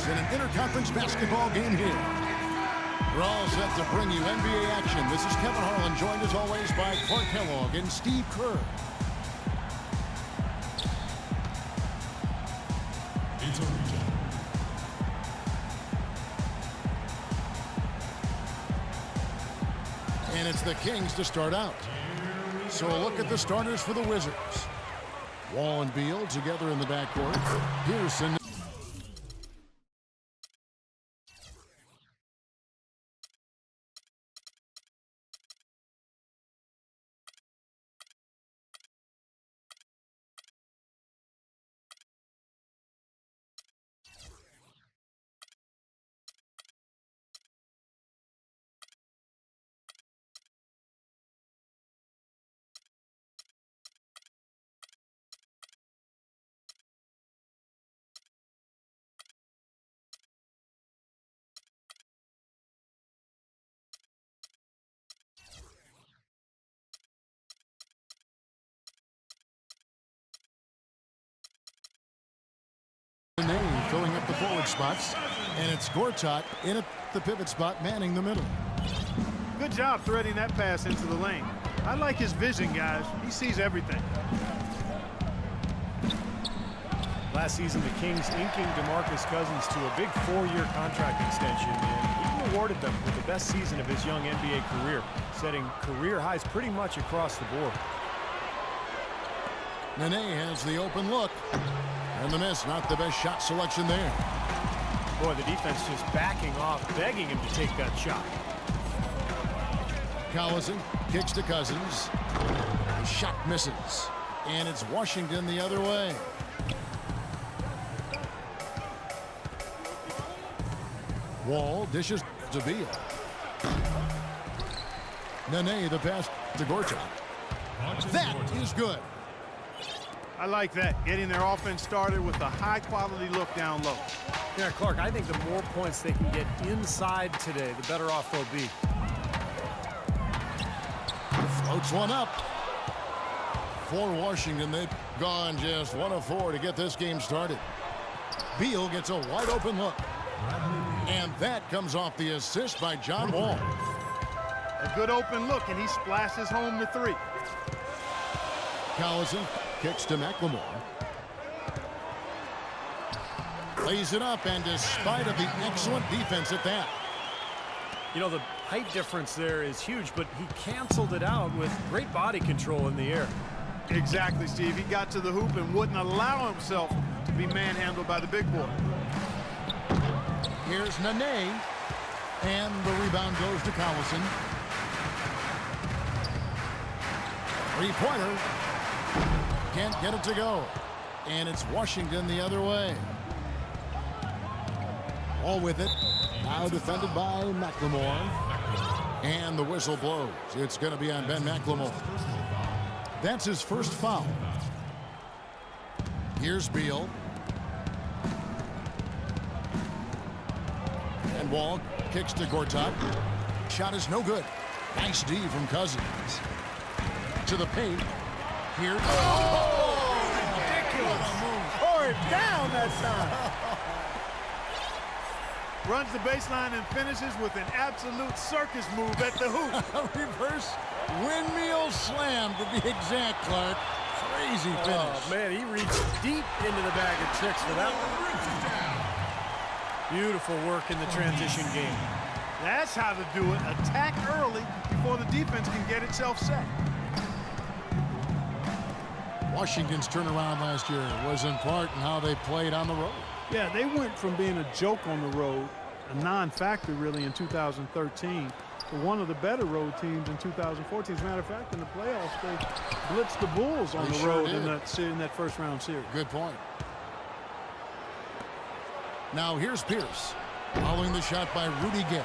Kings in an interconference basketball game here. We're all set to bring you NBA action. This is Kevin Harlan, joined as always by Clark Kellogg and Steve Kerr. And it's the Kings to start out. So a look at the starters for the Wizards. Wall and Beal together in the backcourt. Pearson. Filling up the forward spots, and it's Gortat in at the pivot spot, manning the middle. Good job threading that pass into the lane. I like his vision, guys. He sees everything. Last season, the Kings inking DeMarcus Cousins to a big 4-year contract extension, and he awarded them with the best season of his young NBA career, setting career highs pretty much across the board. Nene has the open look. And the miss, not the best shot selection there. Boy, the defense just backing off, begging him to take that shot. Collison kicks to Cousins. The shot misses. And it's Washington the other way. Wall dishes to Beal. Nene the pass to Gortat. That is good. I like that, getting their offense started with a high-quality look down low. Yeah, Clark, I think the more points they can get inside today, the better off they'll be. Floats one up. For Washington, they've gone just 1 of 4 to get this game started. Beal gets a wide-open look. And that comes off the assist by John Wall. A good open look, and he splashes home the 3. Collison kicks to McLemore. Lays it up, and despite of the excellent defense at that. You know, the height difference there is huge, but he canceled it out with great body control in the air. Exactly, Steve. He got to the hoop and wouldn't allow himself to be manhandled by the big boy. Here's Nene, and the rebound goes to Collison. Three-pointer. Can't get it to go. And it's Washington the other way. All with it. Now defended by McLemore. And the whistle blows. It's going to be on Ben McLemore. That's his first foul. Here's Beal. And Wall kicks to Gortat. Shot is no good. Nice D from Cousins. To the paint. Here. Oh, ridiculous. Tore it down that time. Runs the baseline and finishes with an absolute circus move at the hoop. A reverse windmill slam to be exact, Clark. Crazy finish. Oh, man, he reached deep into the bag of tricks for that one. Beautiful work in the transition game. That's how to do it. Attack early before the defense can get itself set. Washington's turnaround last year was in part in how they played on the road. Yeah, they went from being a joke on the road, a non-factor really in 2013, to one of the better road teams in 2014. As a matter of fact, in the playoffs, they blitzed the Bulls on the road in that first-round series. Good point. Now here's Pierce, following the shot by Rudy Gay.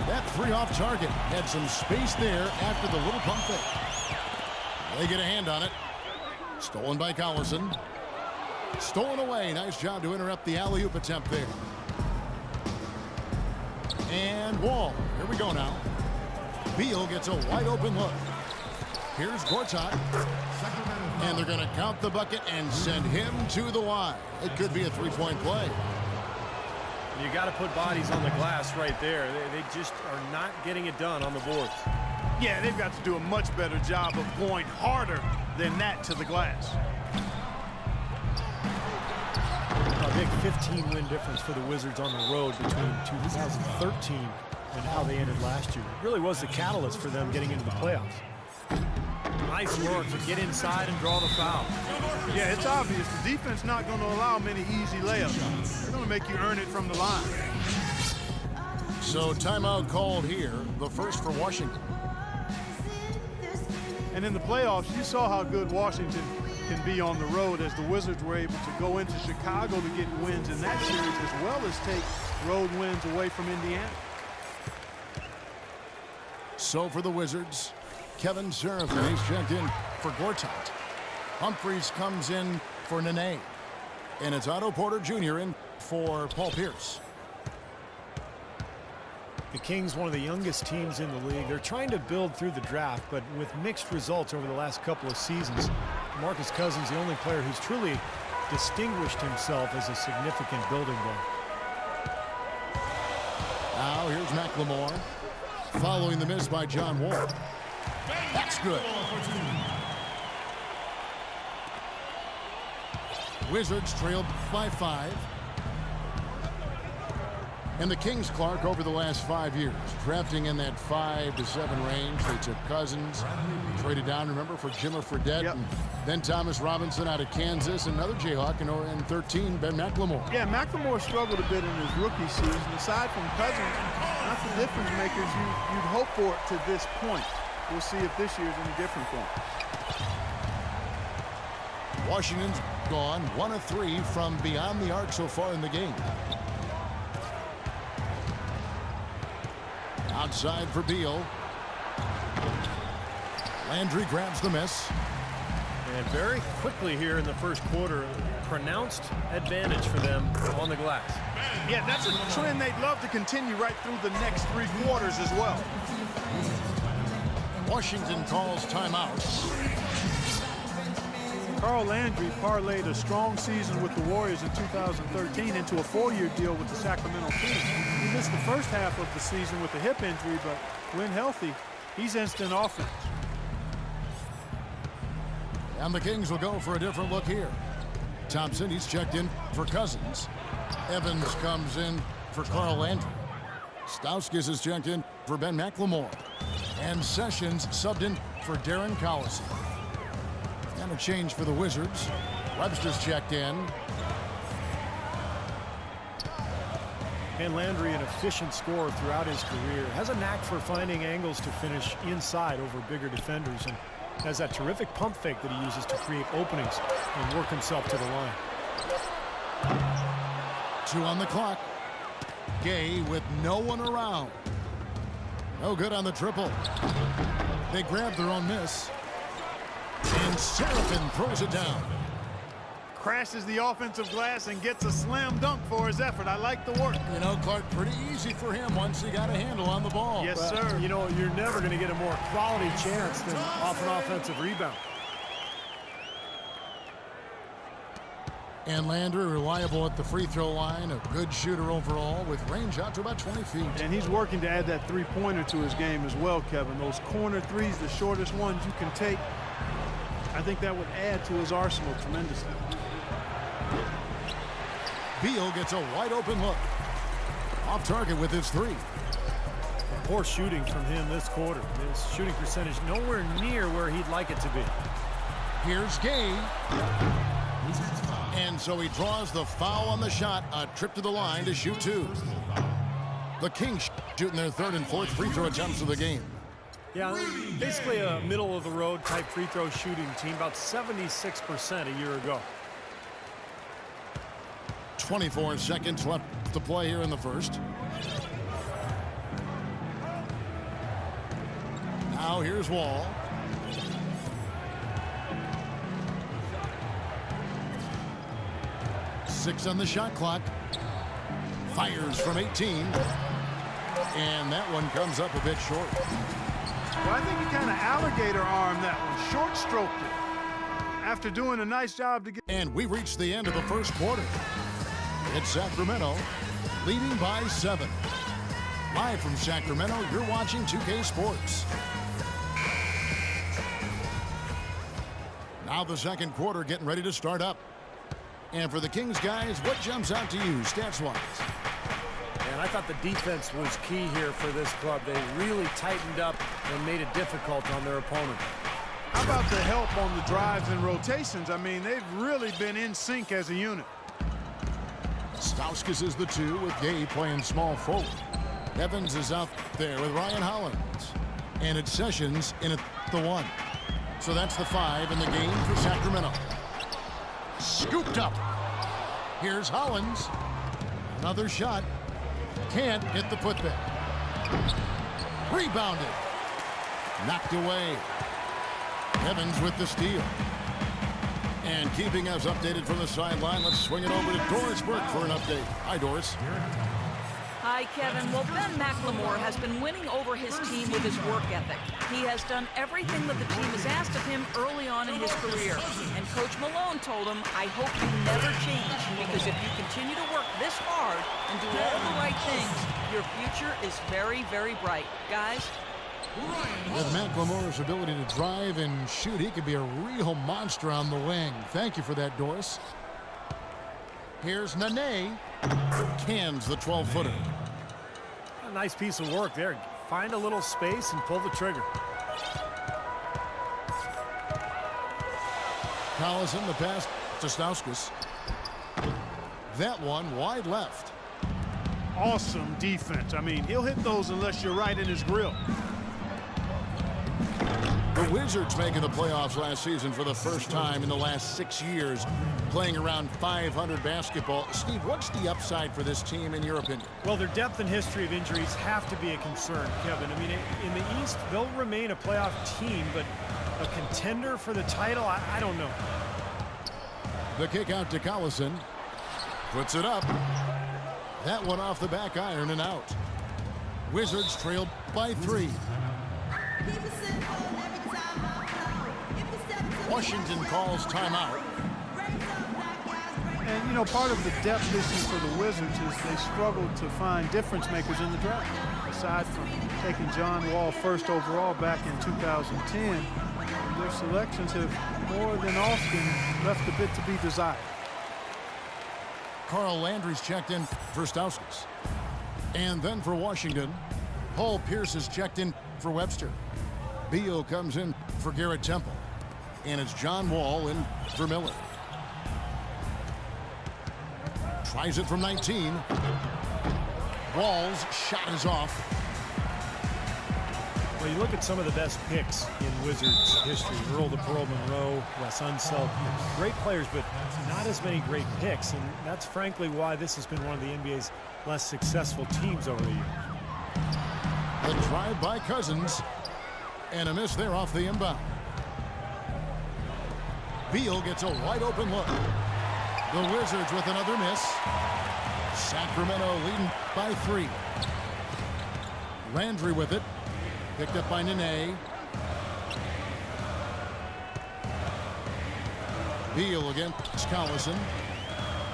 That 3 off target had some space there after the little pump fake. They get a hand on it. Stolen by Collison. Stolen away. Nice job to interrupt the alley-oop attempt there. And Wall. Here we go now. Beal gets a wide-open look. Here's Gortat. And they're going to count the bucket and send him to the line. It could be a 3-point play. You got to put bodies on the glass right there. They just are not getting it done on the boards. Yeah, they've got to do a much better job of going harder than that to the glass. A big 15-win difference for the Wizards on the road between 2013 and how they ended last year. It really was the catalyst for them getting into the playoffs. Nice work to get inside and draw the foul. Yeah, it's obvious. The defense not going to allow many easy layups. They're going to make you earn it from the line. So timeout called here, the first for Washington. And in the playoffs, you saw how good Washington can be on the road as the Wizards were able to go into Chicago to get wins in that series as well as take road wins away from Indiana. So for the Wizards, Kevin Seraphin, he's checked in for Gortat. Humphries comes in for Nene. And it's Otto Porter Jr. in for Paul Pierce. The Kings, one of the youngest teams in the league. They're trying to build through the draft, but with mixed results over the last couple of seasons. DeMarcus Cousins, the only player who's truly distinguished himself as a significant building block. Now here's McLemore, following the miss by John Wall. That's good. Wizards trailed by 5. And the Kings, Clark, over the last 5 years, drafting in that 5 to 7 range. They took Cousins, traded down, remember, for Jimmer Fredette, Yep. and then Thomas Robinson out of Kansas, another Jayhawk, and 13, Ben McLemore. Yeah, McLemore struggled a bit in his rookie season. Aside from Cousins, not the difference makers you'd hope for it to this point. We'll see if this year's any different for him. Washington's gone 1 of 3 from beyond the arc so far in the game. Outside for Beal. Landry grabs the miss. And very quickly here in the first quarter, pronounced advantage for them on the glass. Yeah, that's a trend they'd love to continue right through the next 3 quarters as well. Washington calls timeout. Carl Landry parlayed a strong season with the Warriors in 2013 into a 4-year deal with the Sacramento Kings. He missed the first half of the season with a hip injury, but when healthy, he's instant offense. And the Kings will go for a different look here. Thompson, he's checked in for Cousins. Evans comes in for Carl Landry. Stauskas is checked in for Ben McLemore. And Sessions subbed in for Darren Collison. And a change for the Wizards. Webster's checked in. And Landry, an efficient scorer throughout his career, has a knack for finding angles to finish inside over bigger defenders, and has that terrific pump fake that he uses to create openings and work himself to the line. 2 on the clock. Gay with no one around. No good on the triple. They grab their own miss. And Seraphin throws it down. Crashes the offensive glass and gets a slam dunk for his effort. I like the work. You know, Clark, pretty easy for him once he got a handle on the ball. Yes, sir. You know, you're never going to get a more quality chance than off an offensive rebound. And Landry, reliable at the free throw line, a good shooter overall with range out to about 20 feet. And he's working to add that 3-pointer to his game as well, Kevin. Those corner threes, the shortest ones you can take, I think that would add to his arsenal tremendously. Beal gets a wide open look. Off target with his 3. Poor shooting from him this quarter. His shooting percentage nowhere near where he'd like it to be. Here's Gay. And so he draws the foul on the shot. A trip to the line to shoot 2. The Kings shooting their 3rd and 4th free throw attempts of the game. Yeah, basically a middle-of-the-road type free throw shooting team, about 76% a year ago. 24 seconds left to play here in the first. Now here's Wall. Six on the shot clock. Fires from 18. And that one comes up a bit short. Well, I think he kind of alligator armed that one, short stroked it. After doing a nice job to get. And we reached the end of the first quarter. It's Sacramento leading by 7. Live from Sacramento, you're watching 2K Sports. Now the second quarter getting ready to start up. And for the Kings guys, what jumps out to you stats-wise? And I thought the defense was key here for this club. They really tightened up and made it difficult on their opponent. How about the help on the drives and rotations? I mean, they've really been in sync as a unit. Stauskas is the 2 with Gay playing small forward. Evans is out there with Ryan Hollins. And it's Sessions in at the 1. So that's the 5 in the game for Sacramento. Scooped up. Here's Hollins. Another shot. Can't hit the putback. Rebounded. Knocked away. Evans with the steal. And keeping us updated from the sideline, let's swing it over to Doris Burke for an update. Hi, Doris. Hi, Kevin. Well, Ben McLemore has been winning over his team with his work ethic. He has done everything that the team has asked of him early on in his career. And Coach Malone told him, I hope you never change, because if you continue to work this hard and do all the right things, your future is very, very bright. Guys? With McLemore's ability to drive and shoot, he could be a real monster on the wing. Thank you for that, Doris. Here's Nene. Cans the 12-footer. A nice piece of work there. Find a little space and pull the trigger. Collison, the pass to Stauskas. That one wide left. Awesome defense. I mean, he'll hit those unless you're right in his grill. The Wizards making the playoffs last season for the first time in the last 6 years, playing around 500 basketball. Steve, what's the upside for this team in your opinion? Well, their depth and history of injuries have to be a concern, Kevin. I mean, in the East, they'll remain a playoff team, but a contender for the title, I don't know. The kick out to Collison. Puts it up. That one off the back iron and out. Wizards trailed by 3. Washington calls timeout. And, you know, part of the depth issue for the Wizards is they struggled to find difference makers in the draft. Aside from taking John Wall first overall back in 2010, their selections have more than often left a bit to be desired. Carl Landry's checked in for Stauskas. And then for Washington, Paul Pierce is checked in for Webster. Beal comes in for Garrett Temple. And it's John Wall in for Miller. Tries it from 19. Wall's shot is off. Well, you look at some of the best picks in Wizards history. Earl the Pearl Monroe, Wes Unseld. Great players, but not as many great picks. And that's frankly why this has been one of the NBA's less successful teams over the years. The drive by Cousins. And a miss there off the inbound. Beal gets a wide open look. The Wizards with another miss. Sacramento leading by 3. Landry with it. Picked up by Nene. Beal against Collison.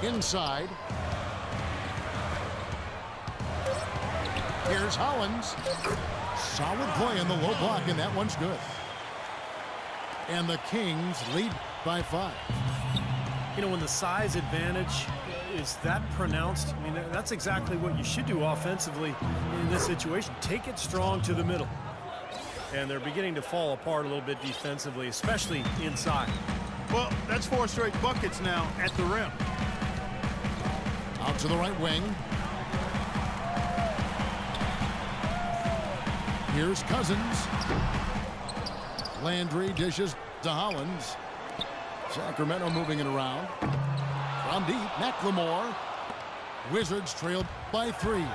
Inside. Here's Hollins. Solid play in the low block, and that one's good. And the Kings lead by 5. You know, when the size advantage is that pronounced, I mean, that's exactly what you should do offensively in this situation. Take it strong to the middle. And they're beginning to fall apart a little bit defensively, especially inside. Well, that's 4 straight buckets now at the rim. Out to the right wing. Here's Cousins. Landry dishes to Hollins. Sacramento moving it around. From deep, McLemore. Wizards trailed by 3.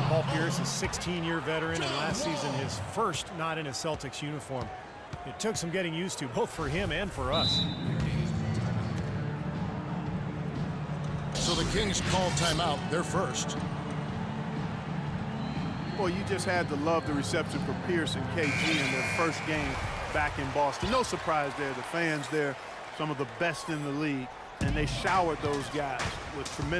Paul Pierce is a 16-year veteran, and last season his first not in a Celtics uniform. It took some getting used to, both for him and for us. So the Kings call timeout, their first. Well, you just had to love the reception for Pierce and KG in their first game back in Boston. No surprise there. The fans there, some of the best in the league. and they showered those guys with tremendous